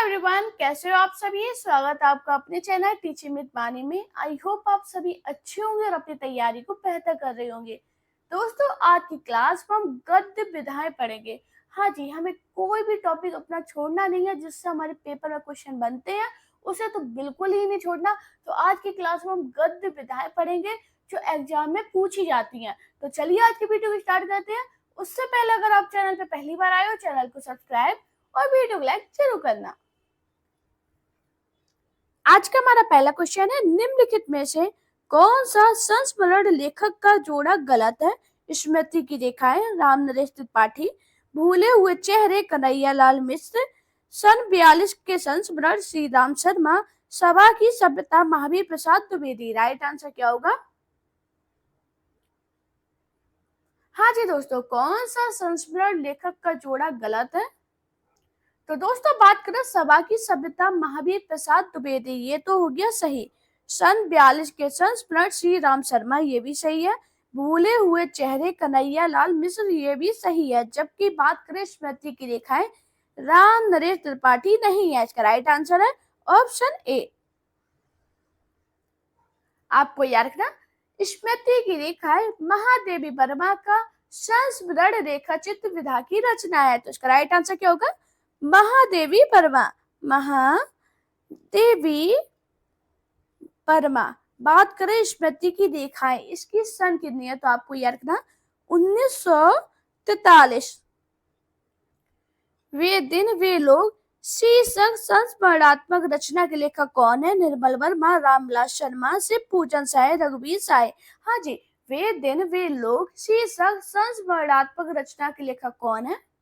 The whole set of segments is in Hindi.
एवरीवन, कैसे हो आप सभी। स्वागत है आपका अपने चैनल टीचिंग विद वाणी में। आई होप आप सभी अच्छे होंगे और अपनी तैयारी को बेहतर कर रहे होंगे। दोस्तों, आज की क्लास में हम गद्य विधाएं पढ़ेंगे। हाँ जी, हमें कोई भी टॉपिक अपना छोड़ना नहीं है। जिससे हमारे पेपर में क्वेश्चन बनते हैं उसे तो बिल्कुल ही नहीं छोड़ना। तो आज की क्लास में हम गद्य विधाएं पढ़ेंगे जो एग्जाम में पूछी जाती हैं। तो चलिए आज की वीडियो को स्टार्ट करते हैं। उससे पहले अगर आप चैनल पे पहली बार आए हो, चैनल को सब्सक्राइब और वीडियो को लाइक जरूर करना। आज का हमारा पहला क्वेश्चन है, निम्नलिखित में से कौन सा संस्मरण लेखक का जोड़ा गलत है। स्मृति की रेखाएं राम नरेश त्रिपाठी, भूले हुए चेहरे कन्हैया लाल मिश्र, सन 42 के संस्मरण श्री राम शर्मा, सभा की सभ्यता महावीर प्रसाद द्विवेदी। राइट आंसर क्या होगा? हाँ जी दोस्तों, कौन सा संस्मरण लेखक का जोड़ा गलत है? तो दोस्तों, बात करें सभा की सभ्यता महावीर प्रसाद द्विवेदी, ये तो हो गया सही। सन 42 के संस्मरण श्री राम शर्मा, ये भी सही है। भूले हुए चेहरे कन्हैया लाल मिश्र, ये भी सही है। जबकि बात करें स्मृति की रेखाएं राम नरेश त्रिपाठी, नहीं है। इसका राइट आंसर है ऑप्शन ए। आपको याद रखना, स्मृति की रेखाएं महादेवी वर्मा का संस्मरण रेखा चित्र विधा की रचना है। तो इसका राइट आंसर क्या होगा? महादेवी वर्मा। महादेवी वर्मा। बात करें स्मृति की रेखाएं, इसकी सन कितनी है? तो आपको याद रखना 1943। वे दिन वे लोग शीर्षक संस्मरणात्मक रचना के लेखक कौन है? निर्मल वर्मा, रामविलास शर्मा, शिव पूजन साय, रघुवीर साय। हाँ जी, वे दिन वे लोग शीर्षक संस्मरणात्मक रचना के लेखक कौन है?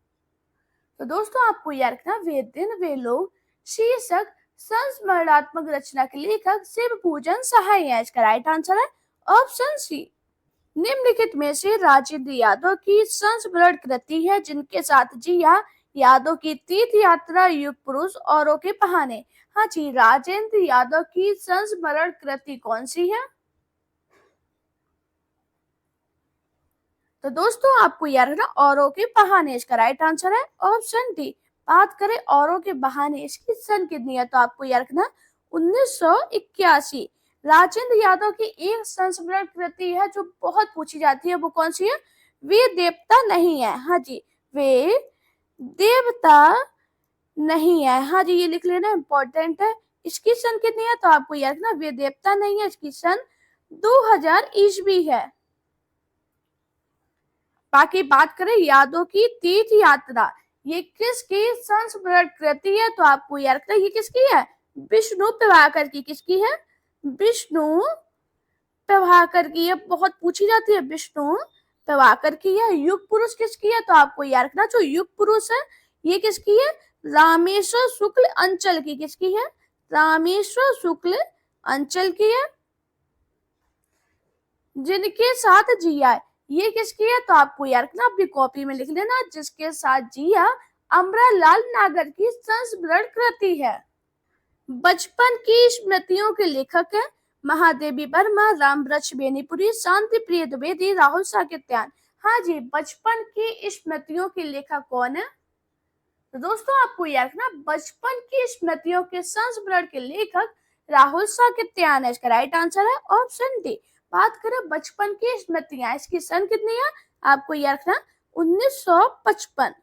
तो दोस्तों, आपको याद रखना, वे दिन वे लोग शीर्षक संस्मरणात्मक रचना के लेखक शिव पूजन सहाय है। इसका राइट आंसर है ऑप्शन सी। निम्नलिखित में से राजेंद्र यादव की संस्मरण कृति है जिनके साथ जिया यादव की तीर्थ यात्रा, युग पुरुष, औरों के बहाने। हाँ जी, राजेंद्र यादव की संस्मरण कृति कौन सी है? तो दोस्तों, आपको याद रखना, औरों के बहाने। इसका राइट आंसर है ऑप्शन डी। बात करें औरों के बहाने, इसकी सन कितनी है? तो आपको याद रखना 1981। राजेंद्र यादव की एक संस्मरण कृति है जो बहुत पूछी जाती है, वो कौन सी है? वे देवता नहीं है। हाँ जी, वे देवता नहीं है। हाँ जी, ये लिख लेना, इंपॉर्टेंट है। इसकी सन कितनी है? तो आपको याद रखना, वे देवता नहीं है, इसकी सन 2000 ईस्वी है। बाकी बात करें यादव की तीर्थ यात्रा, ये किसकी संस्मरण कृति है? तो आपको याद रखना, ये किसकी है? विष्णु प्रभाकर की। किसकी है? विष्णु प्रभाकर की। ये बहुत पूछी जाती है, विष्णु प्रभाकर की है। युग पुरुष किसकी है? तो आपको याद रखना, जो युग पुरुष है ये किसकी है? रामेश्वर शुक्ल अंचल की। किसकी है? रामेश्वर शुक्ल अंचल की है। जिनके साथ जिया, ये किसकी है? तो आपको याद रखना, अपनी कॉपी में लिख लेना, जिसके साथ जिया अमरालाल नागर की संस्मरण कृति है। बचपन की स्मृतियों के लेखक है महादेवी वर्मा, रामवृक्ष बेनीपुरी, शांति प्रिय द्विवेदी, राहुल साकेत्यान। हाँ जी, बचपन की स्मृतियों के लेखक कौन है? तो दोस्तों, आपको याद रखना, बचपन की स्मृतियों के संस्मरण के लेखक राहुल साकेत्यान है। इसका राइट आंसर है ऑप्शन डी। बात करें बचपन की स्मृतियां, इसकी सन कितनी है? आपको याद रखना 1955।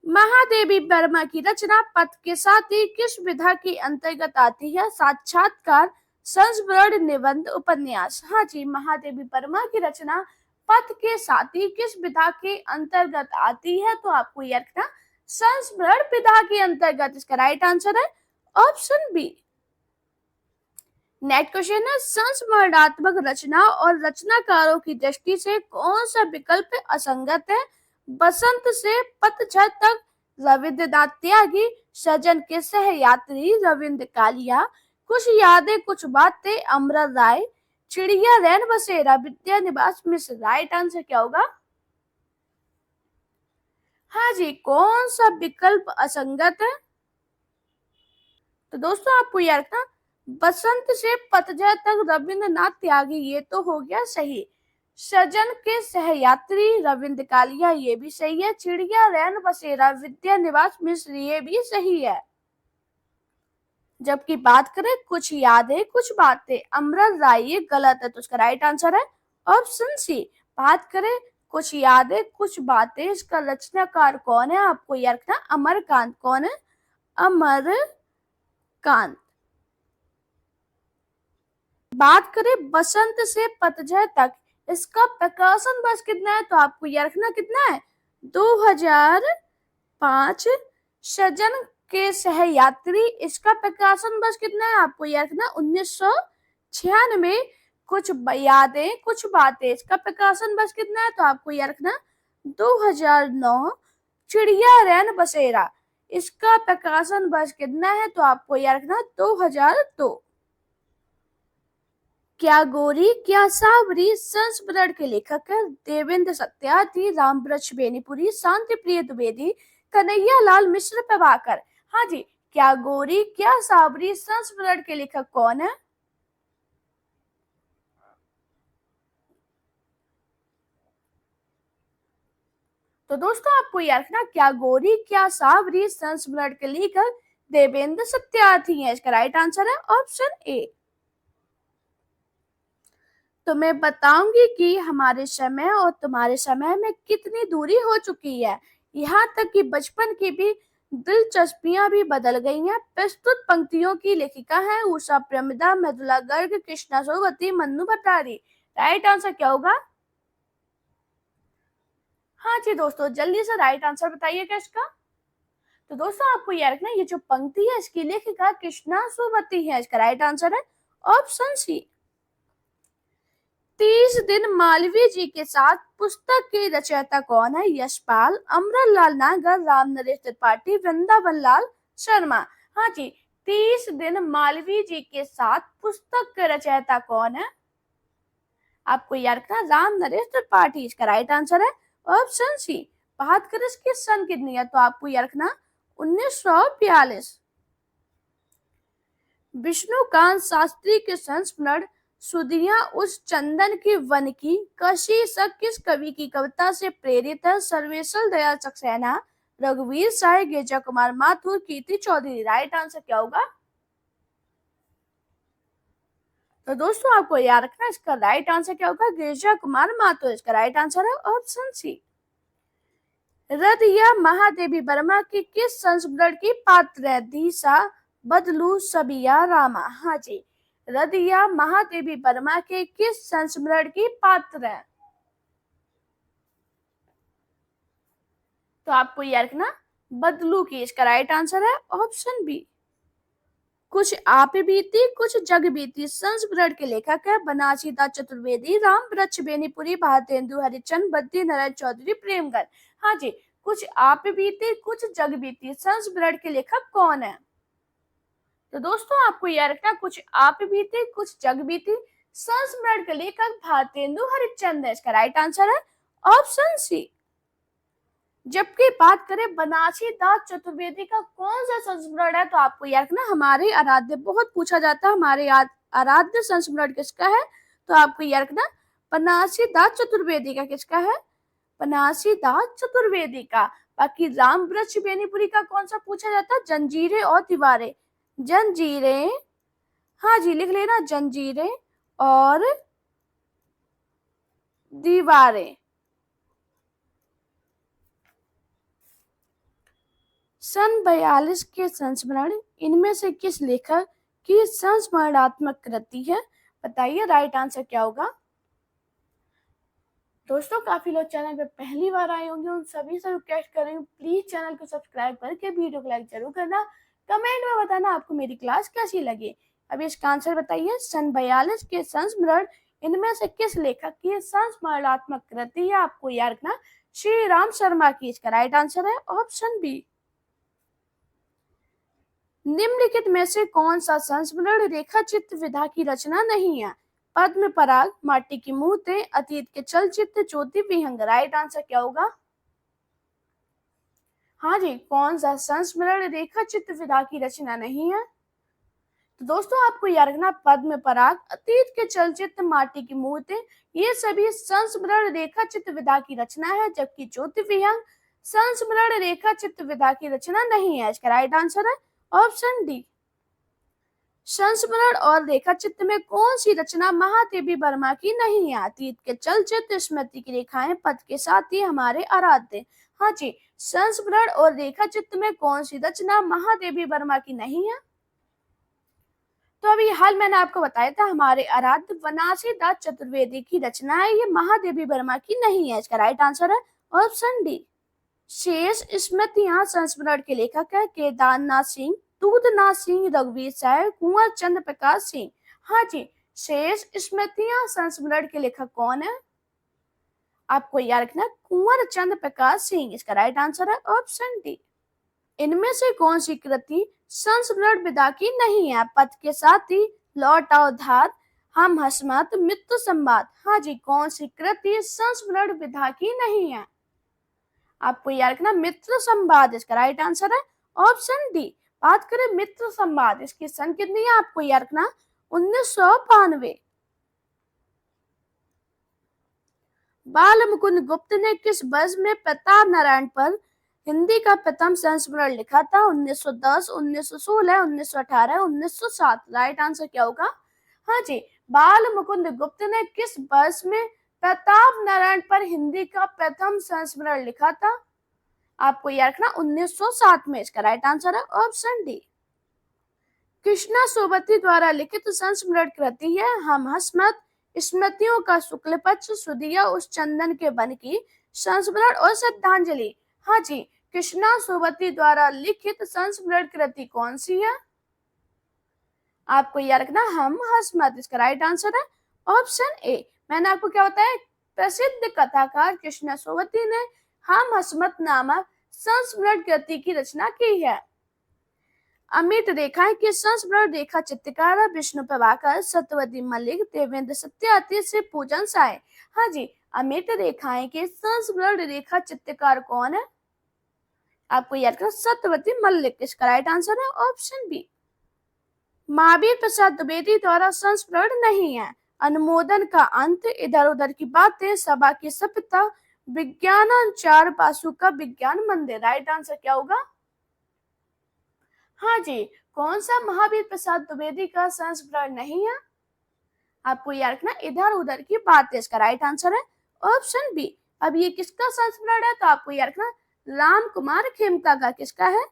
महादेवी वर्मा की रचना पथ के साथ ही किस विधा के अंतर्गत आती है? साक्षात्कार, संस्मरण, निबंध, उपन्यास। हाँ जी, महादेवी वर्मा की रचना पथ के साथ ही किस विधा के अंतर्गत आती है? तो आपको याद रखना, संस्मरण विधा के अंतर्गत। इसका राइट आंसर है ऑप्शन बी। नेक्स्ट क्वेश्चन है, संस्मरणात्मक रचना और रचनाकारों की दृष्टि से कौन सा विकल्प असंगत है? बसंत से पतझड़ तक रविन्द्रनाथ त्यागी, सजन के सहयात्री रविंद्र कालिया, कुछ यादें कुछ बातें अमृत राय, चिड़िया रैन बसेरा विद्या निवास मिश्र। राइट आंसर क्या होगा? हाँ जी, कौन सा विकल्प असंगत है? तो दोस्तों, आपको याद रखना, बसंत से पतझड़ तक रविन्द्रनाथ त्यागी, ये तो हो गया सही। सजन के सहयात्री रविंद्र कालिया, ये भी सही है। चिड़िया रैन बसेरा विद्या निवास मिश्र, ये भी सही है। जबकि बात करें कुछ यादें कुछ बातें, अमृत राय, ये गलत है, तो इसका राइट आंसर है ऑप्शन सी। बात करें कुछ यादें कुछ बातें, इसका रचनाकार कौन है, आपको याद रखना अमरकांत। कौन है? अमरकांत। बात करें बसंत से पतझड़ तक, इसका प्रकाशन वर्ष कितना है, तो आपको याद रखना कितना है, 2005। सजन के सहयात्री, इसका प्रकाशन वर्ष कितना है, आपको याद रखना 1996। कुछ यादें कुछ बातें, इसका प्रकाशन वर्ष कितना है, तो आपको याद रखना 2009। चिड़िया रैन बसेरा, इसका प्रकाशन वर्ष कितना है, तो आपको याद रखना 2002। क्या गोरी क्या सावरी संस्मरण के लेखक है देवेंद्र सत्यार्थी, रामवृक्ष बेनीपुरी, शांति प्रिय द्विवेदी, कन्हैया लाल मिश्र, प्रभाकर। हाँ जी, क्या गोरी क्या सावरी संस्मरण के लेखक कौन है? तो दोस्तों आपको याद रखना क्या गोरी क्या सावरी संस्मरण के लेखक देवेंद्र सत्यार्थी है, इसका राइट आंसर है ऑप्शन ए। तो मैं बताऊंगी कि हमारे समय और तुम्हारे समय में कितनी दूरी हो चुकी है, यहाँ तक कि बचपन की भी दिलचस्पियां भी बदल गई हैं। प्रस्तुत पंक्तियों की लेखिका है उषा प्रेमदा, मृदुला गर्ग, कृष्णा सोवती, मन्नू भट्टारी। राइट आंसर क्या होगा? हाँ जी दोस्तों, जल्दी से राइट आंसर बताइएगा इसका। तो दोस्तों आपको याद रखना ये जो पंक्ति है इसकी लेखिका कृष्णा सोवती है, इसका राइट आंसर है ऑप्शन सी। 30 दिन मालवीय जी के साथ पुस्तक के रचयिता कौन है? यशपाल, अमरलाल नागर, राम नरेश त्रिपाठी, वृंदावन लाल शर्मा। हाँ जी, 30 दिन मालवीय जी के साथ पुस्तक के रचयिता कौन है? आपको याद रखना राम नरेश त्रिपाठी, इसका राइट आंसर है ऑप्शन सी। बात करें इसके सन कितनी है, तो आपको याद रखना 1942। विष्णुकांत शास्त्री के संस्मरण सुधिया उस चंदन के वन की का शीर्षक किस कवि की कविता से प्रेरित है? सर्वेश्वर दयाल सक्सेना, रघुवीर साय, गिरिजा कुमार माथुर, कीर्ति चौधरी। राइट आंसर क्या होगा? तो दोस्तों आपको याद रखना इसका राइट आंसर क्या होगा? गिरिजा कुमार माथुर, इसका राइट आंसर है ऑप्शन सी। रदिया महादेवी वर्मा की किस संस्मरण की पात्र है? दिशा, बदलू, सबिया, रामा। हाँ जी, रदिया महादेवी वर्मा के किस संस्मरण की पात्र है? तो आपको याद रखना बदलू की, इसका राइट आंसर है ऑप्शन बी। कुछ आप बीती कुछ जग बीती संस्मरण के लेखक है बनारसी दास चतुर्वेदी, रामवृक्ष बेनीपुरी, भारतेंदु हरिचंद, बद्री नारायण चौधरी, प्रेमगढ़। हाँ जी, कुछ आप बीती कुछ जग बीती संस्मरण के लेखक कौन है? तो दोस्तों आपको याद रखना कुछ आप बीते कुछ जग बीती संस्मरण के लेखक भारतेंदु हरिचंद है, इसका राइट आंसर है ऑप्शन सी। जबकि बात करें बनारसी दास चतुर्वेदी का कौन सा संस्मरण है, तो आपको याद रखना हमारे आराध्य, बहुत पूछा जाता है हमारे आराध्य संस्मरण किसका है, तो आपको याद रखना बनारसी दास चतुर्वेदी का। किसका है? बनारसी दास चतुर्वेदी का। बाकी रामवृक्ष बेनीपुरी का कौन सा पूछा जाता है? जंजीरें और दीवारें। जंजीरें, हाँ जी लिख लेना, जंजीरें और दीवारें। सन 42 के संस्मरण इनमें से किस लेखक की संस्मरणात्मक कृति है? बताइए राइट आंसर क्या होगा? दोस्तों काफी लोग चैनल पे पहली बार आए होंगे, उन सभी से रिक्वेस्ट कर रही हूँ प्लीज चैनल को सब्सक्राइब करके वीडियो को लाइक जरूर करना। कमेंट में बताना आपको मेरी क्लास कैसी लगी। अभी इसका आंसर बताइए। सन 42 के संस्मरण इनमें से किस लेखक की संस्मरणात्मक कृति है? आपको याद रखना श्री राम शर्मा की, इसका राइट आंसर है ऑप्शन बी। निम्नलिखित में से कौन सा संस्मरण रेखा चित्र विधा की रचना नहीं है? पद्म पराग, माटी की मूर्तें, अतीत के चलचित्र, ज्योति विहंग। राइट आंसर क्या होगा? हाँ जी, कौन सा संस्मरण रेखा चित्र विधा की रचना नहीं है? तो दोस्तों आपको याद रखना पद्म पराग, अतीत के चलचित्र, माटी की मूर्तें, ये सभी संस्मरण रेखा चित्र विधा की रचना है, जबकि ज्योति विहंग संस्मरण रेखा चित्र विधा की रचना नहीं है। इसका राइट आंसर है ऑप्शन डी। संस्मरण और रेखा चित्र में कौन सी रचना महादेवी वर्मा की नहीं है? अतीत के चलचित्र, स्मृति की रेखाएं, पद के साथ ही हमारे आराध्य। हाँ जी, संस्मरण और रेखा चित्र में कौन सी रचना महादेवी वर्मा की नहीं है? तो अभी हाल मैंने आपको बताया था हमारे आराध्य वनासी दास चतुर्वेदी की रचना है, ये महादेवी वर्मा की नहीं है। इसका राइट आंसर है ऑप्शन डी। शेष स्मृतियां संस्मरण के लेखक है केदारनाथ सिंह, दूधनाथ सिंह, रघुवीर साय, कुंवर चंद्र प्रकाश सिंह। हाँ जी, शेष स्मृतियां संस्मरण के लेखक कौन है? आपको याद रखना कुंवर चंद्र प्रकाश सिंह। इसका राइट आंसर है ऑप्शन डी। इनमें से कौन सी कृति संस्मरण विधा की नहीं है? पद के साथ ही, लौट आओ धार, हम हसमत, मित्र संवाद। हाँ जी, कौन सी कृति संस्मरण विधा की नहीं है? आपको याद रखना मित्र संवाद। इसका राइट आंसर है ऑप्शन डी। बात करें मित्र संवाद, इसकी सन कितनी है? आपको याद रखना 1992। बाल मुकुंद गुप्त ने किस वर्ष में प्रताप नारायण पर हिंदी का प्रथम संस्मरण लिखा था? 1910, 1916, 1918, 1907। राइट आंसर क्या होगा? हाँ जी, बाल मुकुंद गुप्त ने किस वर्ष में प्रताप नारायण पर हिंदी का प्रथम संस्मरण लिखा था? आपको याद रखना 1907 में। इसका राइट आंसर है ऑप्शन डी। कृष्णा सोबती द्वारा लिखित संस्मरण कृति है हम हसमत, स्मृतियों का शुक्ल पक्ष, सुदिया उस चंदन के बन की, संस्मरण और श्रद्धांजलि। हाँ जी, कृष्णा सोबती द्वारा लिखित संस्मरण कृति कौन सी है? आपको याद रखना हम हसमत। इसका राइट आंसर है ऑप्शन ए। मैंने आपको क्या बताया, प्रसिद्ध कथाकार कृष्णा सोबती ने हम हसमत नामक संस्मरण कृति की रचना की है। अमित रेखाएं के संस्मरण रेखा चित्रकार विष्णु प्रभाकर, सत्यवती मलिक, देवेंद्र सत्यार्थी से पूजन साय। हाँ जी, अमित रेखाएं के संस्मरण रेखा चित्रकार कौन है? आपको याद करना सत्यवती मलिक। इसका राइट आंसर है ऑप्शन बी। महावीर प्रसाद द्विवेदी द्वारा संस्मरण नहीं है। अनुमोदन का अंत, इधर उधर की बातें, सभा की सभ्यता, विज्ञान चार पासु का विज्ञान मंदिर। राइट आंसर क्या होगा? हाँ जी, कौन सा महावीर प्रसाद द्विवेदी का संस्मरण नहीं है? आपको याद रखना इधर उधर की बातें। इसका राइट आंसर है ऑप्शन बी। अब ये किसका संस्मरण है? तो आपको याद रखना राम कुमार खेमका का। किसका है?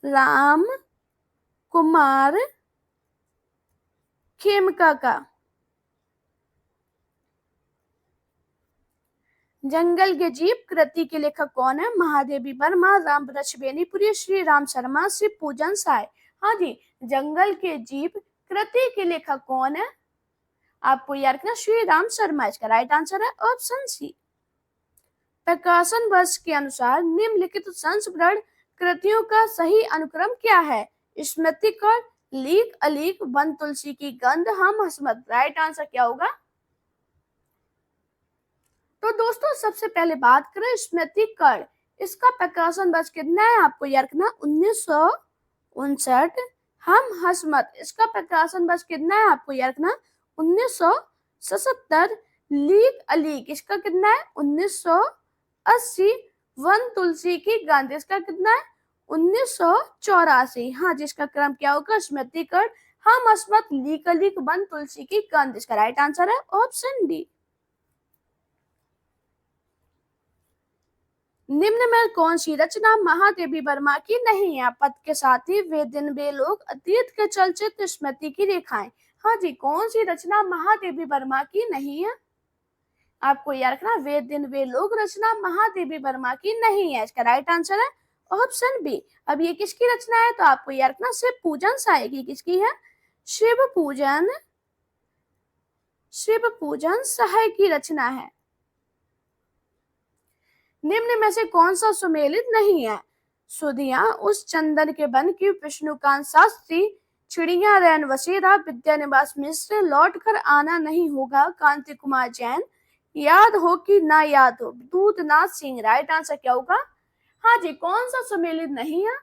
राम कुमार खेमका का। जंगल के जीव कृति के लेखक कौन है? महादेवी वर्मा, राम वृक्ष बेनीपुरी, श्री राम शर्मा, शिव पूजन साय। हाँ जी, जंगल के जीव कृति के लेखक कौन है? आपको याद रखना श्री राम शर्मा। इसका राइट आंसर है ऑप्शन सी। प्रकाशन वर्ष के अनुसार निम्नलिखित संस्मरण कृतियों का सही अनुक्रम क्या है? स्मृति कर, लीक अलीक, वन तुलसी की गंध, हम हसमत। राइट आंसर क्या होगा? तो दोस्तों सबसे पहले बात करें स्मृति कर, इसका प्रकाशन वर्ष कितना है? आपको याद रखना 1959। हम हसमत, इसका प्रकाशन वर्ष कितना है? आपको याद रखना 1977। लीक अलीक, इसका कितना है? 1980। वन तुलसी की गंध, इसका कितना है? 1984। हाँ, जिसका क्रम क्या होगा? स्मृति कर, हम हसमत, लीक अलीक, वन तुलसी की गंध। इसका राइट आंसर है ऑप्शन डी। निम्न में कौन सी रचना महादेवी वर्मा की नहीं है? पद के साथ ही, वे दिन वे लोग, अतीत के चलचित्र, स्मृति की रेखाएं। हाँ जी, कौन सी रचना महादेवी वर्मा की नहीं है? आपको याद रखना वे दिन वे लोग रचना महादेवी वर्मा की नहीं है। इसका राइट आंसर है ऑप्शन बी। अब ये किसकी रचना है? तो आपको याद रखना शिव पूजन साय की। किसकी है? शिव पूजन सहाय की रचना है। निम्न में से कौन सा सुमेलित नहीं है? सुधिया उस चंदन के बन की, विष्णुकांत शास्त्री, चिड़िया रैन वसेरा, विद्यानिवास मिश्र, लौट कर आना नहीं होगा, कांति कुमार जैन, याद हो कि ना याद हो, दूधनाथ सिंह। राइट आंसर क्या होगा? हाँ जी, कौन सा सुमेलित नहीं है?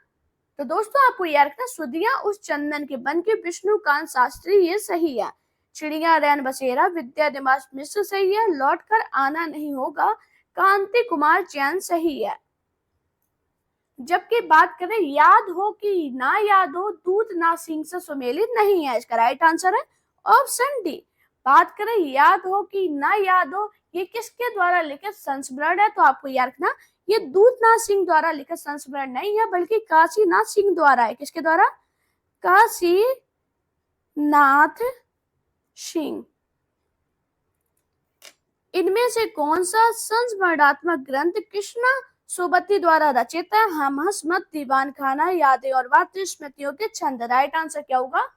तो दोस्तों आपको याद रखना सुधिया उस चंदन के बन के विष्णुकांत शास्त्री, ये सही है। चिड़िया रैन बसेरा विद्या दिमाग मिश्र सही है। लौट कर आना नहीं होगा कांति कुमार चैन सही है। जबकि बात करें याद हो कि ना याद हो दूध ना सिंह से सुमेलित नहीं है, इसका राइट आंसर है ऑप्शन डी। बात करें याद हो कि ना याद हो, ये किसके द्वारा लिखित संस्मरण है, तो आपको याद रखना ये दूधनाथ सिंह द्वारा लिखित संस्मरण नहीं है बल्कि काशीनाथ सिंह द्वारा है। किसके द्वारा? काशीनाथ सिंह। इनमें से कौन सा संस्मरणात्मक ग्रंथ कृष्णा सोबती द्वारा रचित है? हम हसमत दीवान खाना यादें और बातें स्मृतियों के छंद। राइट आंसर क्या होगा?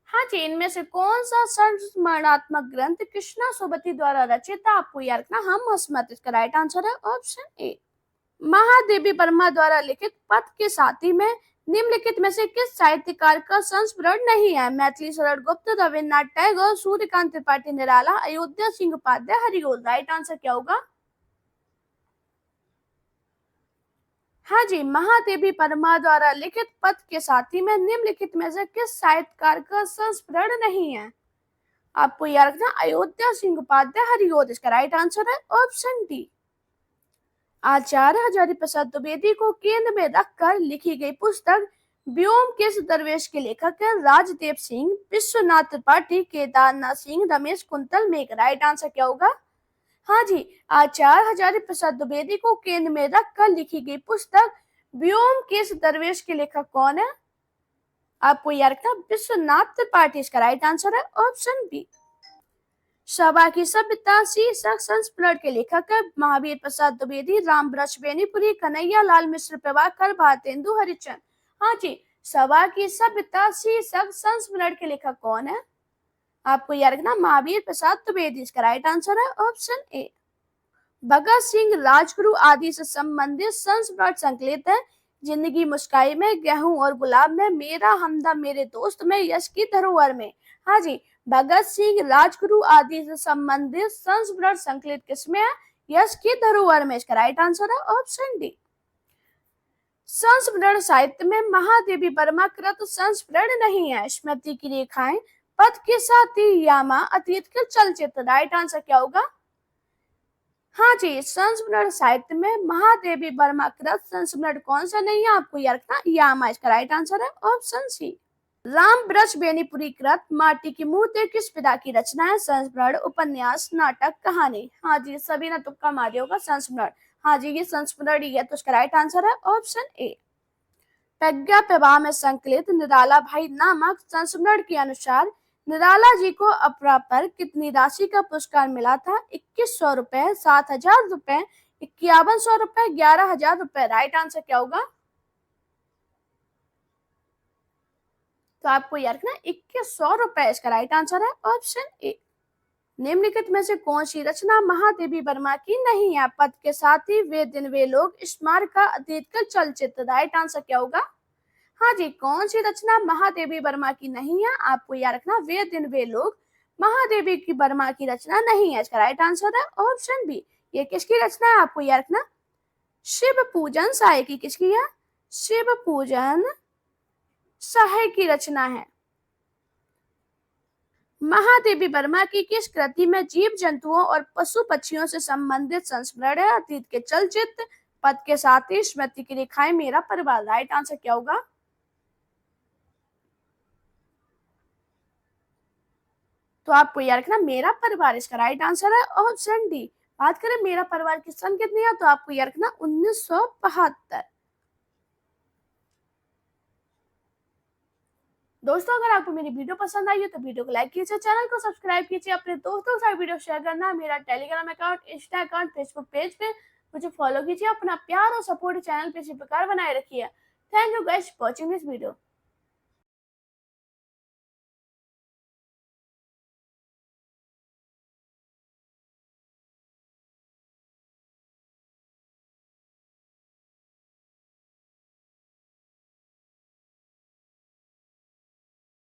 हाँ जी, इनमें से कौन सा संस्मरणात्मक ग्रंथ कृष्णा सोबती द्वारा रचित है? आपको याद रखना हम हसमत, इसका राइट आंसर है ऑप्शन ए। महादेवी वर्मा द्वारा लिखित पथ के साथी में निम्नलिखित में से किस साहित्यकार का संस्मरण नहीं है? मैथिली शरण गुप्त, रविन्द्रनाथ टैगोर, सूर्यकांत त्रिपाठी निराला, अयोध्या सिंह उपाध्याय, हरिगोल। राइट आंसर क्या होगा? हाँ जी, महादेवी वर्मा द्वारा लिखित पथ के साथी में निम्नलिखित में से किस साहित्यकार का संस्मरण नहीं है? आपको याद रखना अयोध्या सिंह उपाध्याय, हरिगोल। इसका राइट आंसर है ऑप्शन डी। आचार्य हजारी प्रसाद द्विवेदी को केंद्र में रखकर लिखी गई पुस्तक व्योमकेश दरवेश के लेखक है राजदेव सिंह, विश्वनाथ त्रिपाठी, केदारनाथ सिंह, रमेश कुंतल मेघ। राइट आंसर क्या होगा? हाँ जी, आचार्य हजारी प्रसाद द्विवेदी को केंद्र में रखकर लिखी गई पुस्तक व्योमकेश दरवेश के लेखक कौन है? आपको याद रखना विश्वनाथ त्रिपाठी। इसका राइट आंसर है ऑप्शन बी। सभा की सभ्यता शीर्षक संस्मरण के लेखक है महावीर प्रसाद द्विवेदी, राम वृक्ष बेनीपुरी, कन्हैया लाल मिश्र प्रभाकर, भारतेंदु हरिचंद। हाँ जी, सभा की सभ्यता शीर्षक संस्मरण के लेखक कौन है? आपको याद रखना महावीर प्रसाद द्विवेदी। इसका राइट आंसर है ऑप्शन ए। भगत सिंह राजगुरु आदि से संबंधित संस्मरण संकलित है जिंदगी मुस्काई में, गेहूं और गुलाब में, मेरा हमदम मेरे दोस्त में, यश की धरोहर में। हाँ जी, भगत सिंह राजगुरु आदि से संबंधित संस्मरण संकलित किसमें है? यश की धरोहर में। इसका राइट आंसर है ऑप्शन डी। संस्मरण साहित्य में महादेवी वर्मा कृत संस्मरण नहीं है। स्मृति की रेखाएं, पथ के साथी, यामा, अतीत के चलचित्र। राइट आंसर क्या होगा? हाँ जी, संस्मरण साहित्य में महादेवी वर्मा कृत संस्मरण कौन सा नहीं है? आपको याद रखना यामा। इसका राइट आंसर है ऑप्शन सी। राम वृक्ष बेनीपुरी कृत माटी की मूर्ति किस पिता की रचना है? संस्मरण, उपन्यास, नाटक, कहानी। हाँ जी, सभी ने तुक्का मारे होगा संस्मरण। हाँ जी, ये संस्मरण ही है, तो इसका राइट आंसर है ऑप्शन ए। प्रज्ञा प्रवाह में संकलित निराला भाई नामक संस्मरण के अनुसार निराला जी को अपरा पर कितनी राशि का पुरस्कार मिला था? 2100 रुपए, 7000 रुपए, 5100 रुपए, 11000 रुपए। राइट आंसर क्या होगा? तो आपको याद रखना 2100 रुपए, इसका राइट आंसर है ऑप्शन ए। निम्नलिखित में से कौन सी रचना महादेवी वर्मा की नहीं है? पद के साथ ही, वे दिन वे लोग, स्मारक का, अतीत का चलचित्र। राइट आंसर क्या होगा? हाँ जी, कौन सी रचना महादेवी वर्मा की नहीं है? आपको याद रखना वे दिन वे लोग महादेवी की वर्मा की रचना नहीं है। इसका राइट आंसर है ऑप्शन बी। ये किसकी रचना है? आपको याद रखना शिव पूजन सहाय की। किसकी है? शिव पूजन सहाय की रचना है। महादेवी वर्मा की किस कृति में जीव जंतुओं और पशु पक्षियों से संबंधित संस्मरण है? अतीत के चलचित्र, पद के साथ ही, स्मृति की रेखाएं, मेरा परिवार। राइट आंसर क्या होगा? तो आपको याद रखना मेरा परिवार। इसका राइट आंसर है ऑप्शन डी। बात करें मेरा परिवार की सन कितनी है, तो आपको याद रखना 1972। दोस्तों अगर आपको मेरी वीडियो पसंद आई है तो वीडियो को लाइक कीजिए, चैनल को सब्सक्राइब कीजिए, अपने दोस्तों के साथ वीडियो शेयर करना, मेरा Telegram account, Insta account, Facebook page पे मुझे फॉलो कीजिए। अपना प्यार और सपोर्ट चैनल पे इसी प्रकार बनाए रखिए। Thank you guys for watching this video.